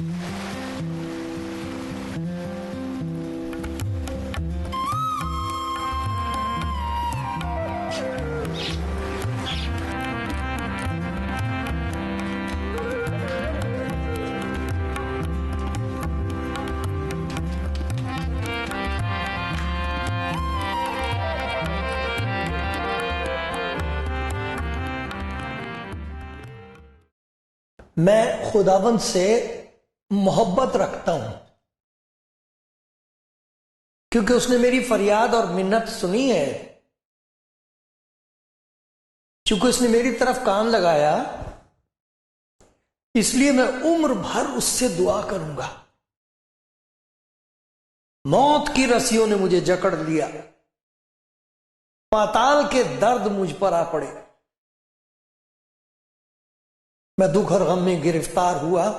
मैं खुदावंद से मोहब्बत रखता हूं क्योंकि उसने मेरी फरियाद और मिन्नत सुनी है। चूंकि उसने मेरी तरफ कान लगाया, इसलिए मैं उम्र भर उससे दुआ करूंगा। मौत की रस्सियों ने मुझे जकड़ लिया, पाताल के दर्द मुझ पर आ पड़े। मैं दुख और गम में गिरफ्तार हुआ।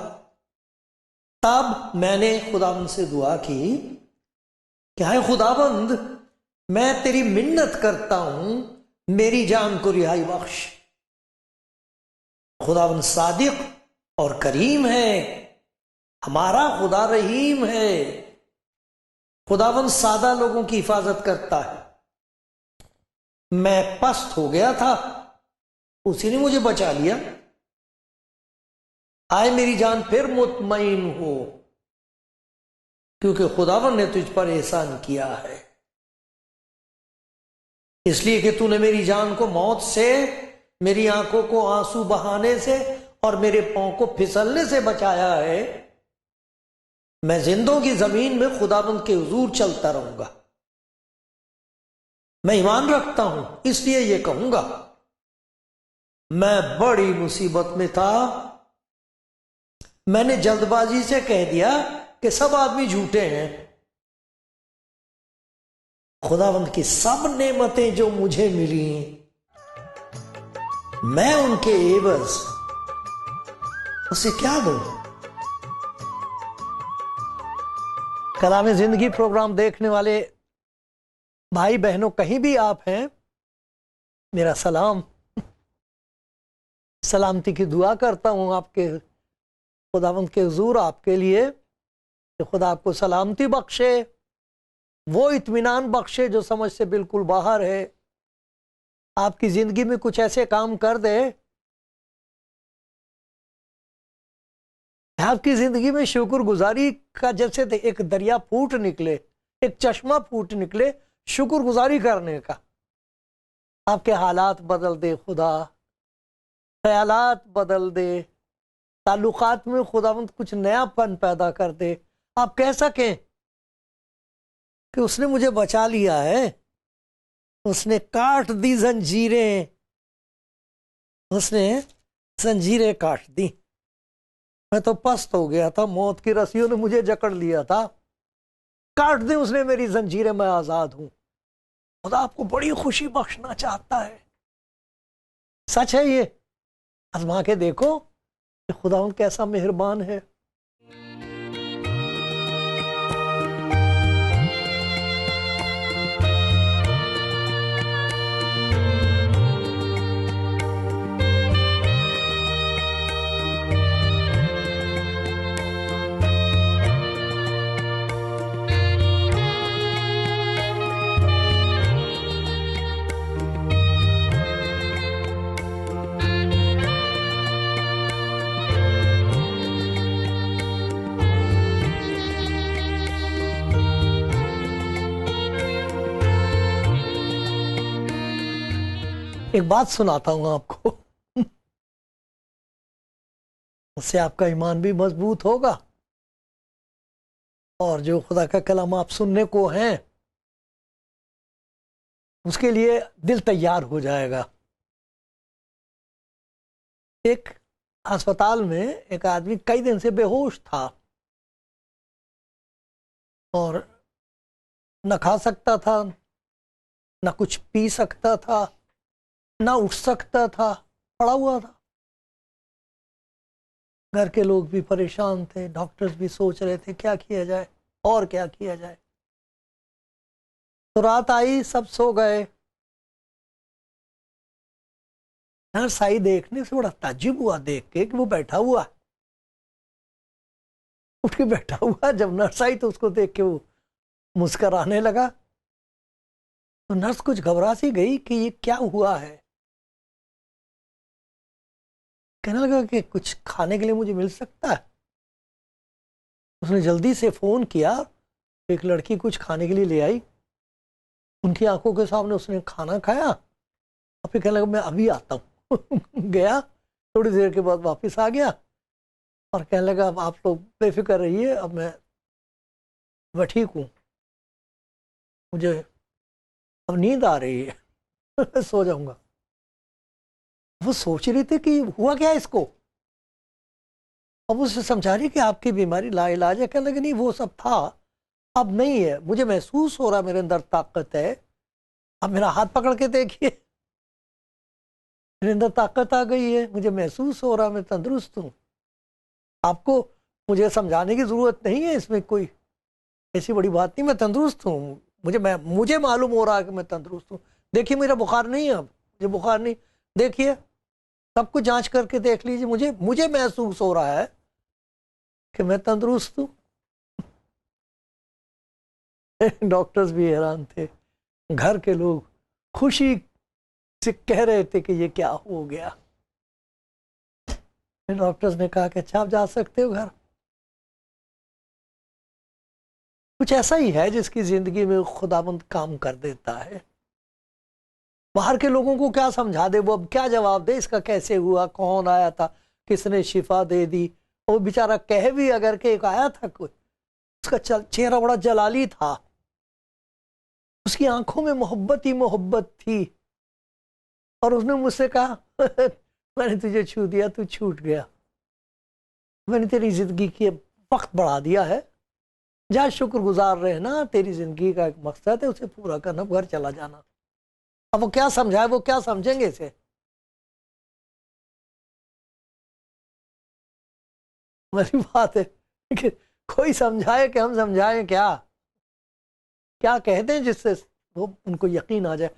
तब मैंने खुदावंद से दुआ की कि हाय खुदावंद, मैं तेरी मिन्नत करता हूं, मेरी जान को रिहाई बख्श। खुदावंद सादिक और करीम है, हमारा खुदा रहीम है। खुदावंद सादा लोगों की हिफाजत करता है। मैं पस्त हो गया था, उसी ने मुझे बचा लिया। आए मेरी जान फिर मुतमईन हो, क्योंकि खुदावंद ने तुझ पर एहसान किया है। इसलिए कि तूने मेरी जान को मौत से, मेरी आंखों को आंसू बहाने से और मेरे पांव को फिसलने से बचाया है। मैं जिंदों की जमीन में खुदावंद के हुजूर चलता रहूंगा। मैं ईमान रखता हूं, इसलिए यह कहूंगा, मैं बड़ी मुसीबत में था। मैंने जल्दबाजी से कह दिया कि सब आदमी झूठे हैं। खुदावंद की सब नेमतें जो मुझे मिली, मैं उनके एवज उसे क्या दूं? कलाम जिंदगी प्रोग्राम देखने वाले भाई बहनों, कहीं भी आप हैं, मेरा सलाम, सलामती की दुआ करता हूं आपके खुदावंद के हुजूर आपके लिए कि खुदा आपको सलामती बख्शे, वो इत्मीनान बख्शे जो समझ से बिल्कुल बाहर है। आपकी जिंदगी में कुछ ऐसे काम कर दे, आपकी जिंदगी में शुक्रगुजारी का जैसे एक दरिया फूट निकले, एक चश्मा फूट निकले शुक्रगुजारी करने का। आपके हालात बदल दे खुदा, ख्यालात बदल दे, ताल्लुकात में खुदावंद कुछ नयापन पैदा कर दे। आप कह सकें कि उसने मुझे बचा लिया है, उसने काट दी जंजीरें, उसने जंजीरें काट दी। मैं तो पस्त हो गया था, मौत की रस्सियों ने मुझे जकड़ लिया था। काट दी उसने मेरी जंजीरें, मैं आजाद हूं। खुदा आपको बड़ी खुशी बख्शना चाहता है। सच है ये, आजमा के देखो कि खुदावंद कैसा मेहरबान है। एक बात सुनाता हूं आपको, उससे आपका ईमान भी मजबूत होगा और जो खुदा का कलाम आप सुनने को हैं उसके लिए दिल तैयार हो जाएगा। एक अस्पताल में एक आदमी कई दिन से बेहोश था और न खा सकता था, न कुछ पी सकता था, ना उठ सकता था, पड़ा हुआ था। घर के लोग भी परेशान थे, डॉक्टर्स भी सोच रहे थे क्या किया जाए और क्या किया जाए। तो रात आई, सब सो गए। यार साई देखने से बड़ा ताज्जुब हुआ देख के कि वो बैठा हुआ उठ के बैठा हुआ। जब नर्स आई तो उसको देख के वो मुस्कराने लगा। तो नर्स कुछ घबरा सी गई कि ये क्या हुआ है। कहने लगा कि कुछ खाने के लिए मुझे मिल सकता है। उसने जल्दी से फोन किया, एक लड़की कुछ खाने के लिए ले आई। उनकी आंखों के सामने उसने खाना खाया और फिर कहने लगा मैं अभी आता हूँ। गया, थोड़ी देर के बाद वापस आ गया और कहने लगा अब आप लोग बेफिक्र रहिए, अब मैं ठीक हूँ, मुझे अब नींद आ रही है। सो जाऊंगा। वो सोच रही थी कि हुआ क्या इसको। अब उसे समझा रही कि आपकी बीमारी लाइलाज है। कहने लगे नहीं वो सब था, अब नहीं है, मुझे महसूस हो रहा मेरे अंदर ताकत है। अब मेरा हाथ पकड़ के देखिए, मेरे अंदर ताकत आ गई है, मुझे महसूस हो रहा मैं तंदुरुस्त हूँ। आपको मुझे समझाने की जरूरत नहीं है, इसमें कोई ऐसी बड़ी बात नहीं, मैं तंदुरुस्त हूँ। मुझे मालूम हो रहा है कि मैं तंदुरुस्त हूँ। देखिए मेरा बुखार नहीं है, अब मुझे बुखार नहीं, देखिए सब कुछ जांच करके देख लीजिए, मुझे महसूस हो रहा है कि मैं तंदुरुस्त हूँ। डॉक्टर्स भी हैरान थे, घर के लोग खुशी से कह रहे थे कि ये क्या हो गया। डॉक्टर्स ने कहा कि अच्छा आप जा सकते हो घर। कुछ ऐसा ही है जिसकी जिंदगी में खुदाबंद काम कर देता है। बाहर के लोगों को क्या समझा दे, वो अब क्या जवाब दे, इसका कैसे हुआ, कौन आया था, किसने शिफा दे दी। वो बेचारा कह भी अगर के एक आया था कोई, उसका चेहरा बड़ा जलाली था, उसकी आंखों में मोहब्बत ही मोहब्बत थी, और उसने मुझसे कहा मैंने तुझे छू दिया, तू छूट गया, मैंने तेरी जिंदगी के वक्त बढ़ा दिया है, जा शुक्रगुजार रहना, तेरी जिंदगी का एक मकसद है, उसे पूरा करना, घर चला जाना। अब वो क्या समझाए, वो क्या समझेंगे इसे। मेरी बात है कि कोई समझाए कि हम समझाएं क्या, क्या कहते हैं जिससे वो उनको यकीन आ जाए।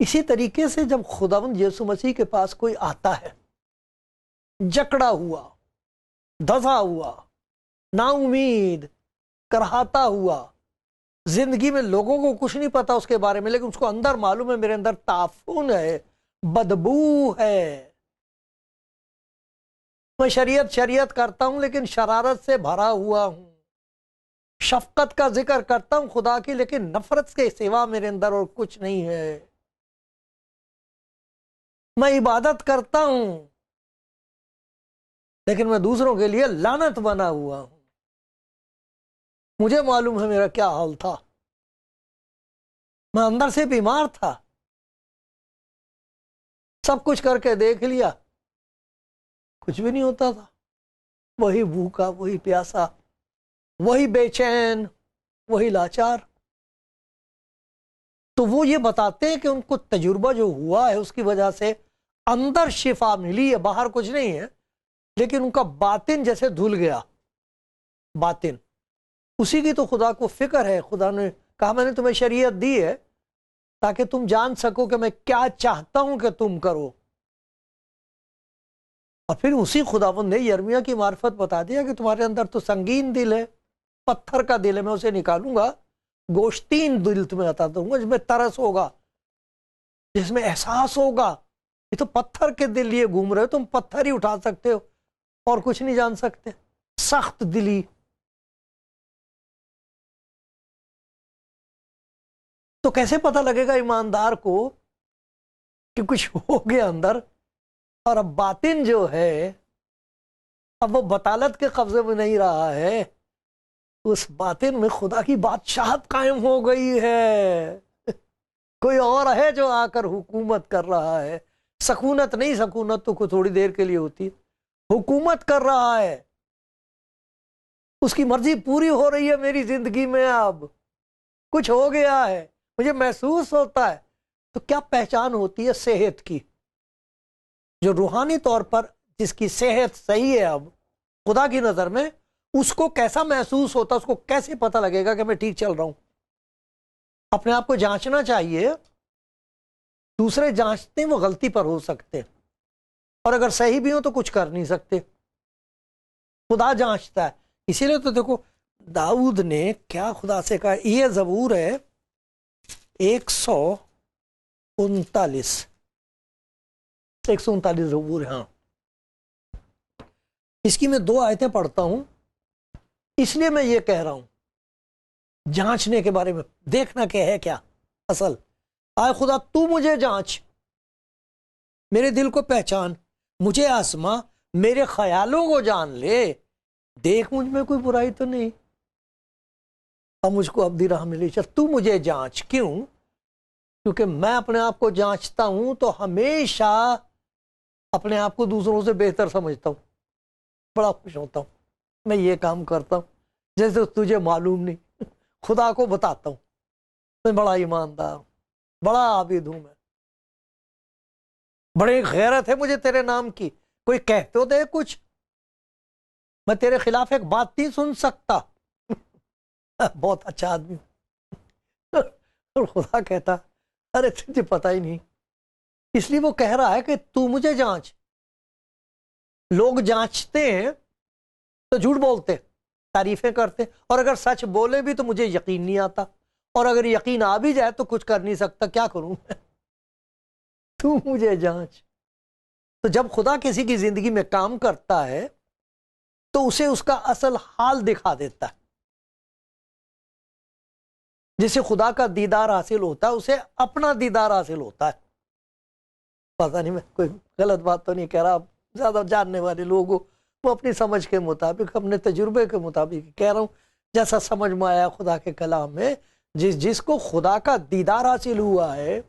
इसी तरीके से जब खुदावंद यीशु मसीह के पास कोई आता है जकड़ा हुआ, धसा हुआ, नाउमीद, करहाता हुआ, जिंदगी में लोगों को कुछ नहीं पता उसके बारे में, लेकिन उसको अंदर मालूम है मेरे अंदर ताफुन है, बदबू है, मैं शरीयत शरीयत करता हूं लेकिन शरारत से भरा हुआ हूं, शफकत का जिक्र करता हूं खुदा की, लेकिन नफरत के सिवा मेरे अंदर और कुछ नहीं है, मैं इबादत करता हूं लेकिन मैं दूसरों के लिए लानत बना हुआ हूं। मुझे मालूम है मेरा क्या हाल था, मैं अंदर से बीमार था, सब कुछ करके देख लिया, कुछ भी नहीं होता था, वही भूखा, वही प्यासा, वही बेचैन, वही लाचार। तो वो ये बताते हैं कि उनको तजुर्बा जो हुआ है उसकी वजह से अंदर शिफा मिली है, बाहर कुछ नहीं है, लेकिन उनका बातिन जैसे धुल गया। बातिन उसी की तो खुदा को फिक्र है। खुदा ने कहा मैंने तुम्हें शरीयत दी है ताकि तुम जान सको कि मैं क्या चाहता हूं कि तुम करो। और फिर उसी खुदावंद ने यिर्मयाह की मार्फत बता दिया कि तुम्हारे अंदर तो संगीन दिल है, पत्थर का दिल है, मैं उसे निकालूंगा, गोश्तीन दिल तुम्हें अता दूंगा, जिसमें तरस होगा, जिसमें एहसास होगा। ये तो पत्थर के दिल लिए घूम रहे हो, तुम पत्थर ही उठा सकते हो और कुछ नहीं जान सकते। सख्त दिली। तो कैसे पता लगेगा ईमानदार को कि कुछ हो गया अंदर। और अब बातिन जो है, अब वो बतालत के कब्जे में नहीं रहा है, उस बातिन में खुदा की बादशाहत कायम हो गई है। कोई और है जो आकर हुकूमत कर रहा है। सकूनत नहीं, सकूनत तो कुछ थोड़ी देर के लिए होती है, हुकूमत कर रहा है, उसकी मर्जी पूरी हो रही है मेरी जिंदगी में। अब कुछ हो गया है, मुझे महसूस होता है। तो क्या पहचान होती है सेहत की, जो रूहानी तौर पर जिसकी सेहत सही है अब खुदा की नजर में, उसको कैसा महसूस होता है, उसको कैसे पता लगेगा कि मैं ठीक चल रहा हूं। अपने आप को जांचना चाहिए। दूसरे जांचते वो गलती पर हो सकते, और अगर सही भी हो तो कुछ कर नहीं सकते। खुदा जांचता है इसीलिए तो देखो दाऊद ने क्या खुदा से कहा, ये ज़बूर है 139, 139 ज़बूर है। हाँ, इसकी मैं 2 आयतें पढ़ता हूं, इसलिए मैं ये कह रहा हूं जांचने के बारे में, देखना क्या है क्या असल। आए खुदा तू मुझे जांच, मेरे दिल को पहचान, मुझे आसमा, मेरे ख्यालों को जान ले, देख मुझ में कोई बुराई तो नहीं, अब मुझको अब्दी राह मिली चल। तू मुझे जांच, क्यों? क्योंकि मैं अपने आप को जांचता हूं तो हमेशा अपने आप को दूसरों से बेहतर समझता हूं, बड़ा खुश होता हूं। मैं ये काम करता हूं जैसे तुझे मालूम नहीं, खुदा को बताता हूं मैं बड़ा ईमानदार, बड़ा आबिद हूं, मैं बड़ी गैरत है मुझे तेरे नाम की, कोई कह तो दे कुछ, मैं तेरे खिलाफ एक बात नहीं सुन सकता। बहुत अच्छा आदमी। और खुदा कहता अरे तुझे पता ही नहीं, इसलिए वो कह रहा है कि तू मुझे जांच। लोग जांचते हैं तो झूठ बोलते, तारीफें करते, और अगर सच बोले भी तो मुझे यकीन नहीं आता, और अगर यकीन आ भी जाए तो कुछ कर नहीं सकता, क्या करूं मैं? तू मुझे जांच। तो जब खुदा किसी की जिंदगी में काम करता है तो उसे उसका असल हाल दिखा देता है। जिसे खुदा का दीदार हासिल होता है उसे अपना दीदार हासिल होता है। पता नहीं मैं कोई गलत बात तो नहीं कह रहा, ज्यादा जानने वाले लोगों वो अपनी समझ के मुताबिक, अपने तजुर्बे के मुताबिक कह रहा हूं, जैसा समझ में आया खुदा के कलाम में। जिसको खुदा का दीदार हासिल हुआ है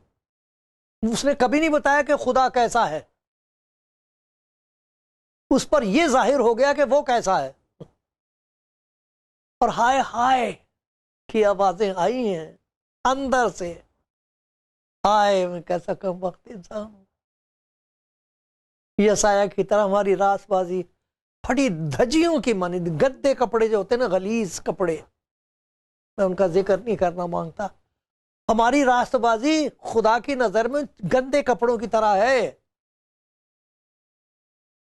उसने कभी नहीं बताया कि खुदा कैसा है, उस पर यह जाहिर हो गया कि वो कैसा है। और हाय हाय की आवाजें आई हैं अंदर से, हाय मैं कैसा कम वक्त इंसान हूं। यसाया की तरह हमारी रासबाजी फटी धज्जियों की मानी, गद्दे कपड़े जो होते हैं ना, गलीज कपड़े, मैं उनका जिक्र नहीं करना मांगता। हमारी रास्तबाजी खुदा की नजर में गंदे कपड़ों की तरह है,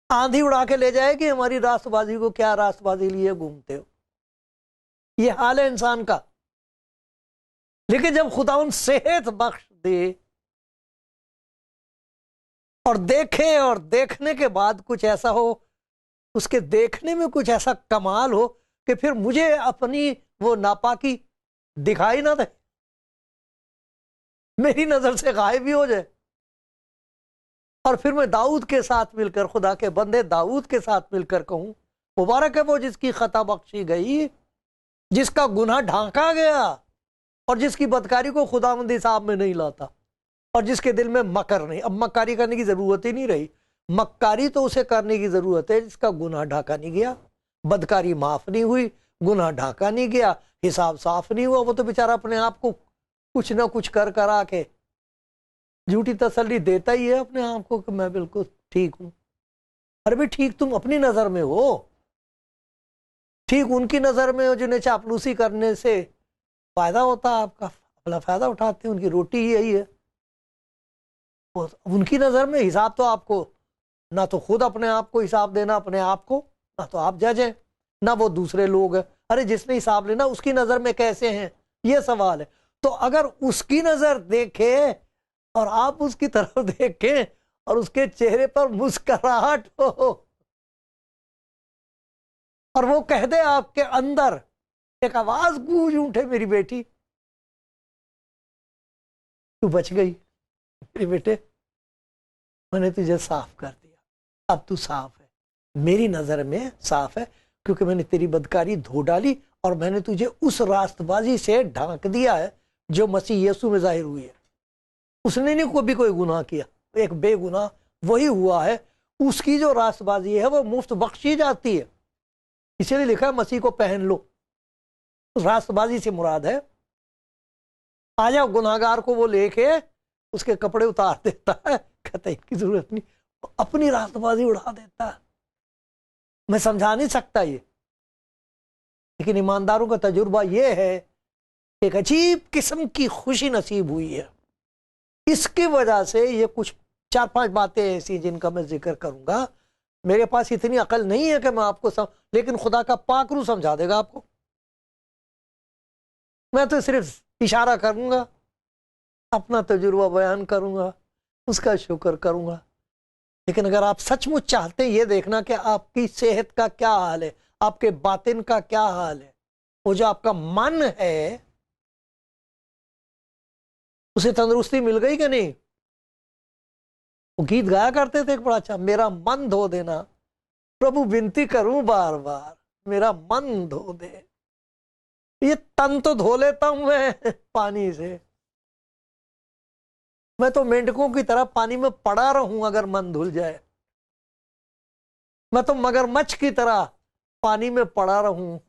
आंधी उड़ा के ले जाएगी हमारी रास्तबाजी को, क्या रास्तबाजी लिए घूमते हो, ये हाल है इंसान का। लेकिन जब खुदा उन सेहत बख्श दे और देखे, और देखने के बाद कुछ ऐसा हो, उसके देखने में कुछ ऐसा कमाल हो कि फिर मुझे अपनी वो नापाकी दिखाई ना दे, मेरी नजर से गायब भी हो जाए, और फिर मैं दाऊद के साथ मिलकर, खुदा के बंदे दाऊद के साथ मिलकर कहूं मुबारक है वो जिसकी खता बख्शी गई, जिसका गुनाह ढांका गया, और जिसकी बदकारी को खुदावंद हिसाब में नहीं लाता, और जिसके दिल में मकर नहीं। अब मक्कारी करने की जरूरत ही नहीं रही, मक्कारी तो उसे करने की जरूरत है जिसका गुनाह ढाका नहीं गया, बदकारी माफ नहीं हुई, गुनाह ढाका नहीं गया, हिसाब साफ नहीं हुआ। वो तो बेचारा अपने आप को कुछ ना कुछ कर करा के झूठी तसल्ली देता ही है अपने आप को कि मैं बिल्कुल ठीक हूं। अरे भाई ठीक तुम अपनी नजर में हो, ठीक उनकी नजर में हो जिन्हें चापलूसी करने से फायदा होता है, आपका अपना फायदा उठाते हैं, उनकी रोटी ही यही है। उनकी नजर में हिसाब तो आपको, ना तो खुद अपने आप को हिसाब देना अपने आप को, ना तो आप जज हैं, ना वो दूसरे लोग हैं। अरे जिसने हिसाब लेना उसकी नजर में कैसे हैं, ये सवाल है। तो अगर उसकी नजर देखे और आप उसकी तरफ देखें और उसके चेहरे पर मुस्कुराहट हो, और वो कह दे आपके अंदर, एक आवाज गूंज उठे, मेरी बेटी तू बच गई, मेरे बेटे मैंने तुझे साफ कर दिया, अब तू साफ है, मेरी नजर में साफ है, क्योंकि मैंने तेरी बदकारी धो डाली और मैंने तुझे उस रास्तबाजी से ढांक दिया है जो मसीह यीशु में जाहिर हुई है। उसने नहीं कभी कोई गुनाह किया, एक बेगुनाह वही हुआ है, उसकी जो रास्तबाजी है वो मुफ्त बख्शी जाती है। इसीलिए लिखा है मसीह को पहन लो। उस रास्तबाजी से मुराद है आ जाओ, गुनाहगार को वो लेके उसके कपड़े उतार देता है, कहता है इनकी जरूरत नहीं, अपनी रास्तबाजी उड़ा देता है। मैं समझा नहीं सकता ये, लेकिन ईमानदारों का तजुर्बा ये है, एक अजीब किस्म की खुशी नसीब हुई है। इसकी वजह से ये कुछ 4-5 बातें ऐसी जिनका मैं जिक्र करूंगा मेरे पास इतनी अकल नहीं है कि मैं आपको लेकिन खुदा का पाक रूह समझा देगा आपको। मैं तो सिर्फ इशारा करूंगा, अपना तजुर्बा बयान करूंगा, उसका शुक्र करूंगा। लेकिन अगर आप सचमुच चाहते हैं ये देखना कि आपकी सेहत का क्या हाल है, आपके बातिन का क्या हाल है, वो जो आपका मन है उसे तंदुरुस्ती मिल गई कि नहीं? वो गीत गाया करते थे एक बड़ा अच्छा, मेरा मन धो देना प्रभु, विनती करूं बार बार, मेरा मन धो दे। ये तन तो धो लेता हूं मैं पानी से, मैं तो मेंढकों की तरह पानी में पड़ा रहूं अगर मन धुल जाए। मैं तो मगरमच्छ की तरह पानी में पड़ा रहूं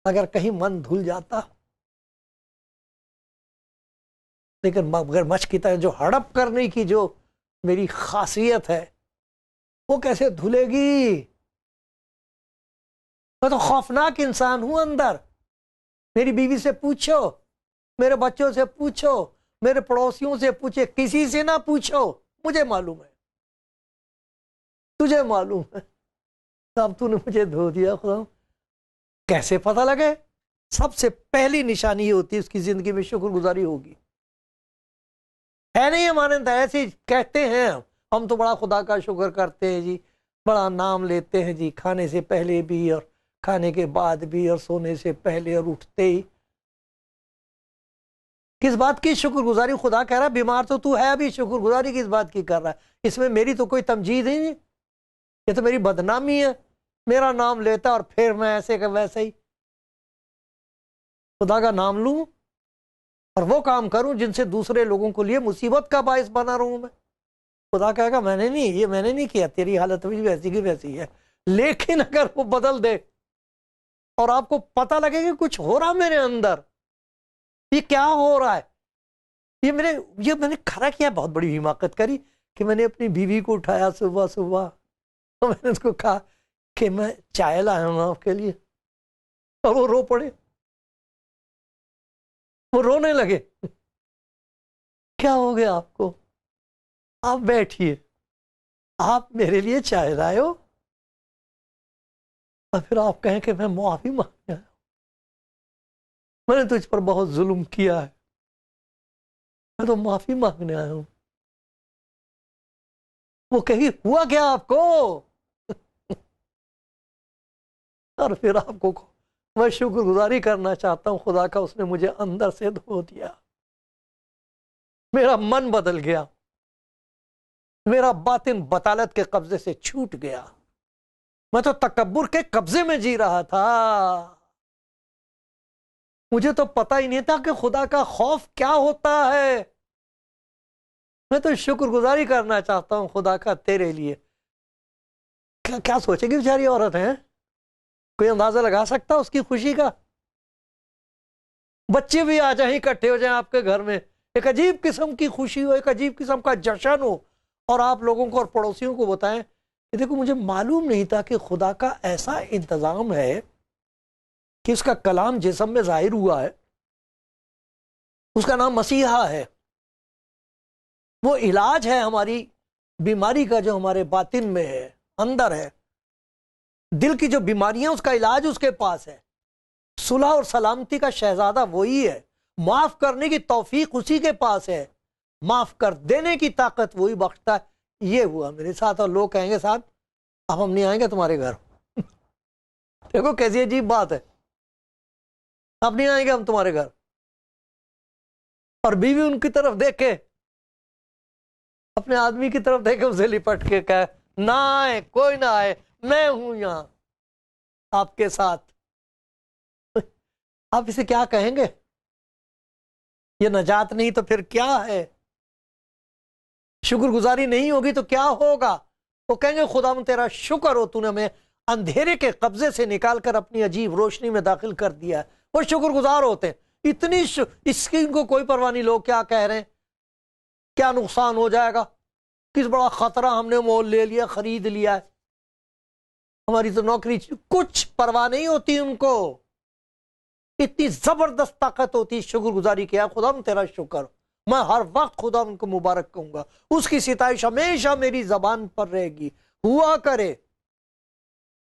अगर कहीं मन धुल जाता। लेकिन मगरमच्छ की तरह जो हड़प करने की जो मेरी खासियत है वो कैसे धुलेगी? मैं तो खौफनाक इंसान हूं अंदर। मेरी बीवी से पूछो, मेरे बच्चों से पूछो, मेरे पड़ोसियों से पूछे, किसी से ना पूछो, मुझे मालूम है, तुझे मालूम है। अब तूने मुझे धो दिया खुदा। कैसे पता लगे? सबसे पहली निशानी ये होती है उसकी जिंदगी में शुक्रगुजारी होगी। है नहीं हमारे अंदर? ऐसे कहते हैं हम तो बड़ा खुदा का शुक्र करते हैं जी, बड़ा नाम लेते हैं जी, खाने से पहले भी और खाने के बाद भी और सोने से पहले और उठते ही। किस बात की शुक्रगुजारी? खुदा कह रहा है बीमार तो तू है, अभी शुक्रगुजारी किस बात की कर रहा है? इसमें मेरी तो कोई तमजीद ही नहीं, ये तो मेरी बदनामी है। मेरा नाम लेता और फिर मैं ऐसे का वैसे ही खुदा का नाम लूं और वो काम करूं जिनसे दूसरे लोगों को लिए मुसीबत का बायस बना रहूं मैं। खुदा कहेगा मैंने नहीं, ये मैंने नहीं किया, तेरी हालत भी वैसी की वैसी है। लेकिन अगर वो बदल दे और आपको पता लगे कि कुछ हो रहा मेरे अंदर, ये क्या हो रहा है, ये मैंने खरा किया, बहुत बड़ी हिमाकत करी कि मैंने अपनी बीवी को उठाया सुबह सुबह तो मैंने उसको कहा कि मैं चाय लाया हूं आपके लिए, और वो रो पड़े, वो रोने लगे। क्या हो गया आपको? आप बैठिए, आप मेरे लिए चाय लाए हो और फिर आप कहें कि मैं माफी मांगने आया, मैंने तुझ पर बहुत जुल्म किया है, मैं तो माफी मांगने आया हूं। वो कही हुआ क्या आपको? और फिर आपको मैं शुक्रगुजारी करना चाहता हूं खुदा का, उसने मुझे अंदर से धो दिया, मेरा मन बदल गया, मेरा बातिन बतालत के कब्जे से छूट गया। मैं तो तकब्बुर के कब्जे में जी रहा था, मुझे तो पता ही नहीं था कि खुदा का खौफ क्या होता है। मैं तो शुक्रगुजारी करना चाहता हूं खुदा का तेरे लिए। क्या सोचेगी बेचारी औरत है? कोई अंदाजा लगा सकता उसकी खुशी का? बच्चे भी आ जाए, इकट्ठे हो जाएं आपके घर में, एक अजीब किस्म की खुशी हो, एक अजीब किस्म का जश्न हो, और आप लोगों को और पड़ोसियों को बताएं कि देखो मुझे मालूम नहीं था कि खुदा का ऐसा इंतजाम है कि उसका कलाम जिस्म में जाहिर हुआ है, उसका नाम मसीहा है, वो इलाज है हमारी बीमारी का जो हमारे बातिन में है, अंदर है। दिल की जो बीमारियां उसका इलाज उसके पास है। सुलह और सलामती का शहजादा वही है, माफ करने की तौफीक उसी के पास है, माफ कर देने की ताकत वही बख्शता है। ये हुआ मेरे साथ, और लोग कहेंगे साहब अब हम नहीं आएंगे तुम्हारे घर। देखो कैसी अजीब बात है, अब नहीं आएंगे हम तुम्हारे घर। और बीवी उनकी तरफ देखे, अपने आदमी की तरफ देखे, उसे लिपट के कहे ना आए, कोई ना आए, मैं हूं यहां आपके साथ। आप इसे क्या कहेंगे? ये नजात नहीं तो फिर क्या है? शुक्रगुजारी नहीं होगी तो क्या होगा? वो कहेंगे खुदा तेरा शुक्र हो, तूने हमें अंधेरे के कब्जे से निकालकर अपनी अजीब रोशनी में दाखिल कर दिया। वो शुक्रगुजार होते हैं। इतनी इसकी इनको कोई परवाह नहीं लोग क्या कह रहे हैं, क्या नुकसान हो जाएगा, किस बड़ा खतरा हमने मोल ले लिया, खरीद लिया है, हमारी तो नौकरी, कुछ परवाह नहीं होती उनको। इतनी जबरदस्त ताकत होती शुक्रगुजारी किया, खुदा तेरा शुक्र, मैं हर वक्त खुदा उनको मुबारक कहूंगा, उसकी सिताइश हमेशा मेरी जबान पर रहेगी, हुआ करे।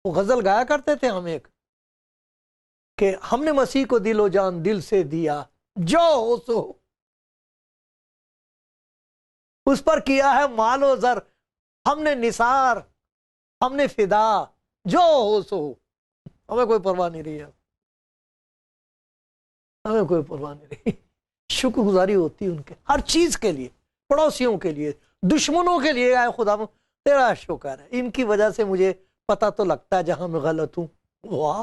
वो गजल गाया करते थे हम एक, कि हमने मसीह को दिलो जान दिल से दिया, जो हो सो, उस पर किया है मालो जर, हमने निसार, हमने फिदा, जो हो सो। हमें कोई परवाह नहीं रही है, हमें कोई परवाह नहीं रही। शुक्रगुजारी होती है उनके हर चीज के लिए, पड़ोसियों के लिए, दुश्मनों के लिए। आए खुदा तेरा शुक्र है, इनकी वजह से मुझे पता तो लगता है जहां मैं गलत हूं। वाह,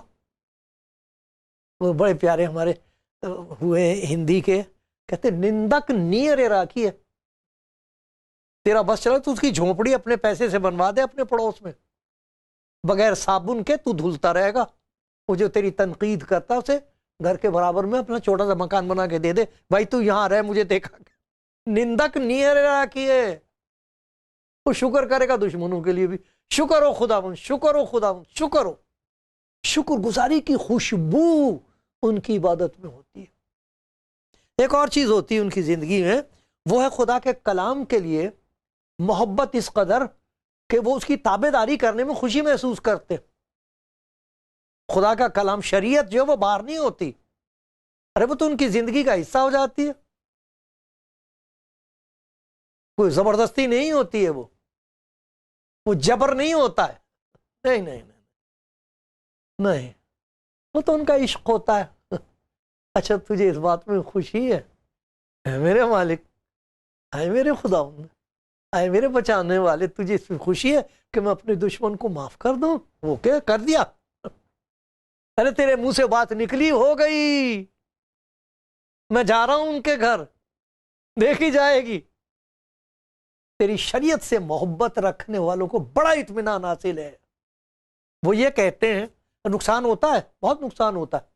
वो बड़े प्यारे हमारे हुए हिंदी के, कहते निंदक नियरे राखी है, तेरा बस चला तो उसकी झोपड़ी अपने पैसे से बनवा दे अपने पड़ोस में, बगैर साबुन के तू धुलता रहेगा। वो जो तेरी तनकीद करता उसे घर के बराबर में अपना छोटा सा मकान बना के दे दे, भाई तू यहां रह, मुझे देखा। निंदक नियर रखिए, वो शुक्र करेगा दुश्मनों के लिए भी। शुक्र हो खुदावंद, शुक्र हो खुदावंद, शुक्र हो। शुक्रगुजारी की खुशबू उनकी इबादत में होती है। एक और चीज होती है उनकी जिंदगी में, वो है खुदा के कलाम के लिए मोहब्बत इस कदर कि वो उसकी ताबेदारी करने में खुशी महसूस करते। खुदा का कलाम शरीयत जो है वो बाहर नहीं होती, अरे वो तो उनकी जिंदगी का हिस्सा हो जाती है, कोई जबरदस्ती नहीं होती है, वो जबर नहीं होता है, नहीं नहीं नहीं नहीं, वो तो उनका इश्क होता है। अच्छा तुझे इस बात में खुशी है, मेरे मालिक, आए मेरे खुदावंद, आए मेरे बचाने वाले, तुझे इसमें खुशी है कि मैं अपने दुश्मन को माफ कर दूं? वो क्या कर दिया, अरे तेरे मुंह से बात निकली, हो गई, मैं जा रहा हूं उनके घर, देखी जाएगी। तेरी शरीयत से मोहब्बत रखने वालों को बड़ा इत्मीनान हासिल है। वो ये कहते हैं, नुकसान होता है, बहुत नुकसान होता है,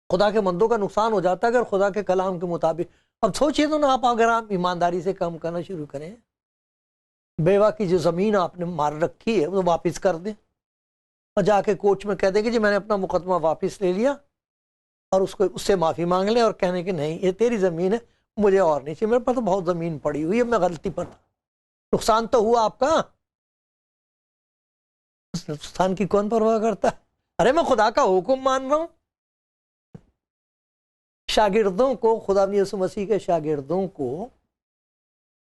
खुदा के बंदों का नुकसान हो जाता है अगर खुदा के कलाम के मुताबिक। अब सोचिए तो ना, आप अगर आप ईमानदारी से काम करना शुरू करें, बेवा की जो जमीन आपने मार रखी है वो वापस कर दें, और जाके कोर्ट में कह देंगे जी मैंने अपना मुकदमा वापस ले लिया, और उसको उससे माफी मांग ले और कहने कि नहीं ये तेरी जमीन है, मुझे और नहीं चाहिए, मेरे पास तो बहुत जमीन पड़ी हुई है, मैं गलती पर था। नुकसान तो हुआ आपका, उस नुकसान की कौन परवाह करता है? अरे मैं खुदा का हुक्म मान रहा हूं। शागिर्दों को, खुदा यीशु मसीह के शागिर्दों को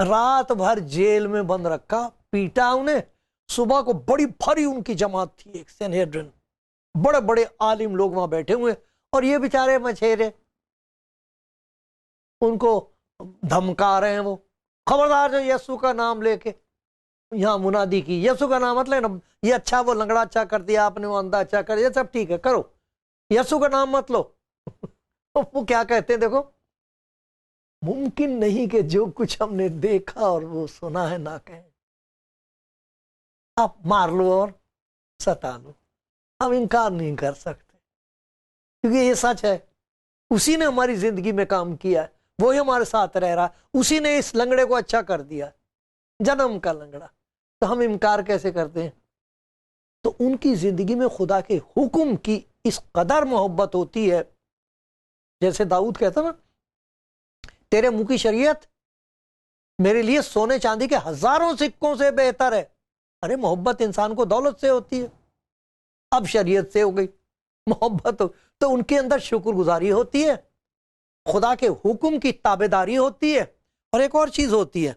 रात भर जेल में बंद रखा, पीटा उन्हें। सुबह को बड़ी भारी उनकी जमात थी, एक सेनेड्रिन, बड़े बड़े आलिम लोग वहां बैठे हुए, और ये बेचारे मछेरे उनको धमका रहे हैं। वो खबरदार जो यीशु का नाम लेके, यहाँ मुनादी की, यीशु का नाम मतलब ना, ये अच्छा, वो लंगड़ा अच्छा कर दिया आपने, वो अंधा अच्छा कर दिया, सब ठीक है करो, यीशु का नाम मत लो। वो क्या कहते हैं देखो, मुमकिन नहीं कि जो कुछ हमने देखा और वो सुना है ना कहें। आप मार लो और सता लो, हम इनकार नहीं कर सकते, क्योंकि ये सच है। उसी ने हमारी जिंदगी में काम किया है, वही हमारे साथ रह रहा, उसी ने इस लंगड़े को अच्छा कर दिया, जन्म का लंगड़ा, तो हम इनकार कैसे करते हैं? तो उनकी जिंदगी में खुदा के हुक्म की इस कदर मोहब्बत होती है, जैसे दाऊद कहता ना, तेरे मुंह की शरीयत मेरे लिए सोने चांदी के हजारों सिक्कों से बेहतर है। अरे मोहब्बत इंसान को दौलत से होती है, अब शरीयत से हो गई मोहब्बत हो, तो उनके अंदर शुक्रगुजारी होती है, खुदा के हुक्म की ताबेदारी होती है, और एक और चीज होती है,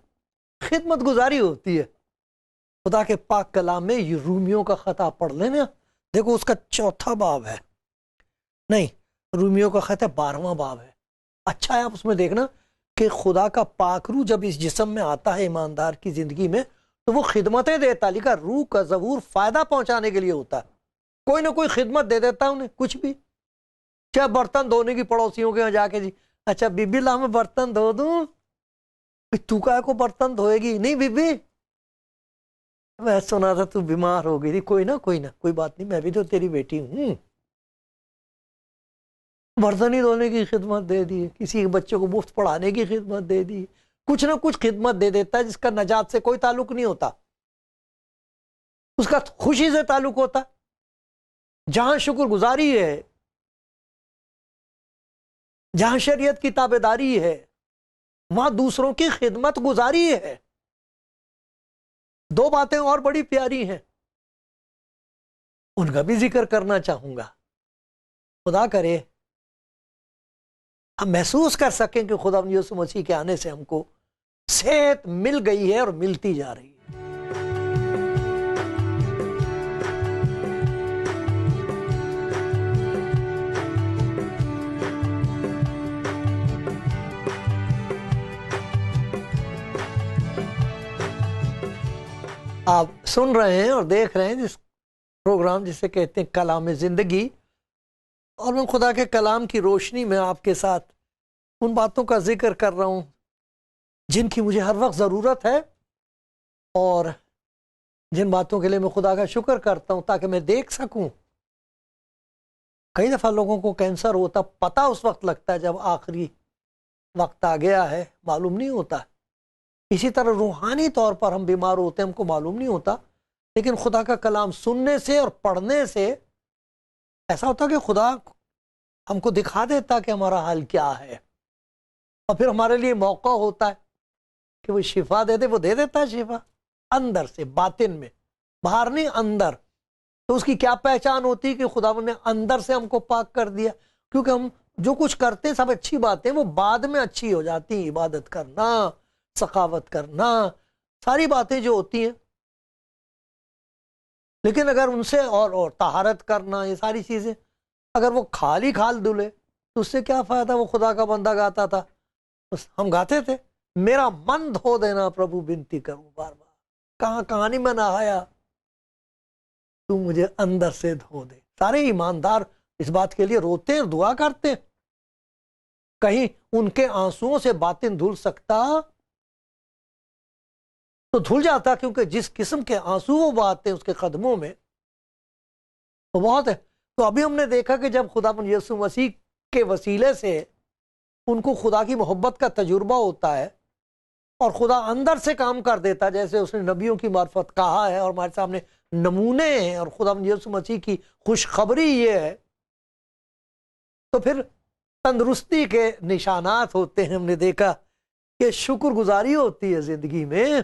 खिदमत गुजारी होती है। खुदा के पाक कलाम में रूमियों का खत आप पढ़ लेना, देखो उसका 4था बाब है, नहीं रूमियों का खत है 12वां बाब है। अच्छा है आप उसमें देखना कि खुदा का पाकरू जब इस जिस्म में आता है ईमानदार की जिंदगी में, तो वो खिदमतें देता, लिखा रूह का ज़बूर फायदा पहुंचाने के लिए होता है, कोई ना कोई खिदमत दे देता है उन्हें, कुछ भी, चाहे बर्तन धोने की, पड़ोसियों के यहाँ जाके जी अच्छा बीबी ला मैं बर्तन धो दूं, तू काय को बर्तन धोएगी? नहीं बीबी, मैं सुना था तू बीमार हो गई थी, कोई ना कोई बात नहीं, मैं भी तो तेरी बेटी हूं। बर्तन ही धोने की खिदमत दे दी, किसी बच्चों को मुफ्त पढ़ाने की खिदमत दे दी, कुछ ना कुछ खिदमत दे देता है जिसका नजात से कोई ताल्लुक नहीं होता, उसका खुशी से ताल्लुक होता। जहां शुक्रगुजारी है, जहां शरीयत की ताबेदारी है, वहां दूसरों की खिदमत गुजारी है। दो बातें और बड़ी प्यारी हैं, उनका भी जिक्र करना चाहूंगा। खुदा करे हम महसूस कर सकें कि खुदा यीशु मसीह के आने से हमको सेहत मिल गई है और मिलती जा रही है। आप सुन रहे हैं और देख रहे हैं जिस प्रोग्राम जिसे कहते हैं कलाम जिंदगी, और मैं खुदा के कलाम की रोशनी में आपके साथ उन बातों का जिक्र कर रहा हूं जिनकी मुझे हर वक्त ज़रूरत है, और जिन बातों के लिए मैं खुदा का शुक्र करता हूं ताकि मैं देख सकूं। कई दफ़ा लोगों को कैंसर होता, पता उस वक्त लगता है जब आखिरी वक्त आ गया है, मालूम नहीं होता। इसी तरह रूहानी तौर पर हम बीमार होते हैं, हमको मालूम नहीं होता, लेकिन खुदा का कलाम सुनने से और पढ़ने से ऐसा होता कि खुदा हमको दिखा देता कि हमारा हाल क्या है, और फिर हमारे लिए मौका होता है कि वो शिफा दे दे। वो दे देता है शिफा अंदर से, बातिन में, बाहर नहीं, अंदर। तो उसकी क्या पहचान होती है कि खुदा ने अंदर से हमको पाक कर दिया। क्योंकि हम जो कुछ करते हैं सब अच्छी बातें, वो बाद में अच्छी हो जाती हैं। इबादत करना, सखावत करना, सारी बातें जो होती हैं, लेकिन अगर उनसे और तहारत करना, ये सारी चीजें अगर वो खाली खाल धुले तो उससे क्या फायदा। वो खुदा का बंदा गाता था, हम गाते थे, मेरा मन धो देना प्रभु विनती करूं बार बार, कहां कहानी में नहाया तू मुझे अंदर से धो दे। सारे ईमानदार इस बात के लिए रोते हैं, दुआ करते हैं। कहीं उनके आंसुओं से बातिन धुल सकता तो धुल जाता, क्योंकि जिस किस्म के आंसू वो बहाते हैं उसके कदमों में, तो बहुत है। तो अभी हमने देखा कि जब खुदा यीशु मसीह के वसीले से उनको खुदा की मोहब्बत का तजुर्बा होता है और खुदा अंदर से काम कर देता, जैसे उसने नबियों की मार्फत कहा है और हमारे सामने नमूने हैं, और खुदा यीशु मसीह की खुशखबरी ये है, तो फिर तंदुरुस्ती के निशानात होते हैं। हमने देखा कि शुक्रगुजारी होती है जिंदगी में,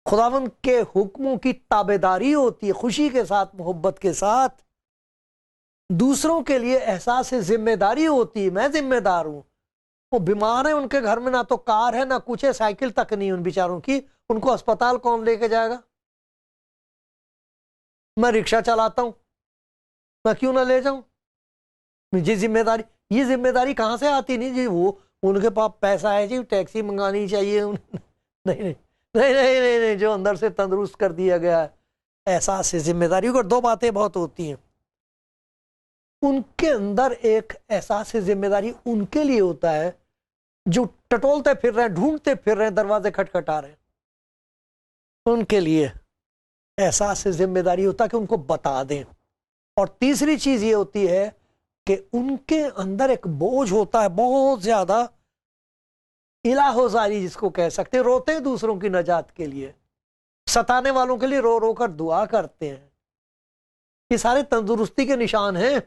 खुदावंद के हुक्मों की ताबेदारी होती है, खुशी के साथ, मोहब्बत के साथ। दूसरों के लिए एहसास जिम्मेदारी होती है, मैं जिम्मेदार हूं। वो बीमार है, उनके घर में ना तो कार है ना कुछ है, साइकिल तक नहीं उन बेचारों की, उनको अस्पताल कौन लेके जाएगा। मैं रिक्शा चलाता हूं, मैं क्यों ना ले जाऊं। मुझे जिम्मेदारी, ये जिम्मेदारी कहां से आती नहीं जी, वो उनके पास पैसा है जी, टैक्सी मंगानी चाहिए नहीं नहीं नहीं नहीं नहीं नहीं, जो अंदर से तंदुरुस्त कर दिया गया है एहसास से जिम्मेदारी। और दो बातें बहुत होती हैं, उनके अंदर एक एहसास से जिम्मेदारी उनके लिए होता है जो टटोलते फिर रहे हैं, ढूंढते फिर रहे हैं, दरवाजे खटखटा रहे हैं, उनके लिए एहसास से जिम्मेदारी होता है कि उनको बता दें। और तीसरी चीज ये होती है कि उनके अंदर एक बोझ होता है बहुत ज्यादा, इलाहोजारी जिसको कह सकते हैं, रोते हैं दूसरों की नजात के लिए, सताने वालों के लिए रो रो कर दुआ करते हैं। ये सारे तंदुरुस्ती के निशान हैं।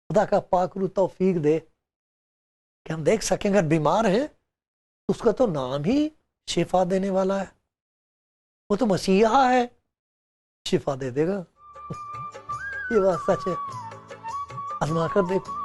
खुदा का पाकरू तौफीक दे कि हम देख सकें, अगर बीमार हैं तो उसका तो नाम ही शिफा देने वाला है, वो तो मसीहा है, शिफा दे देगा। ये बात सच है, आजमा कर देखो।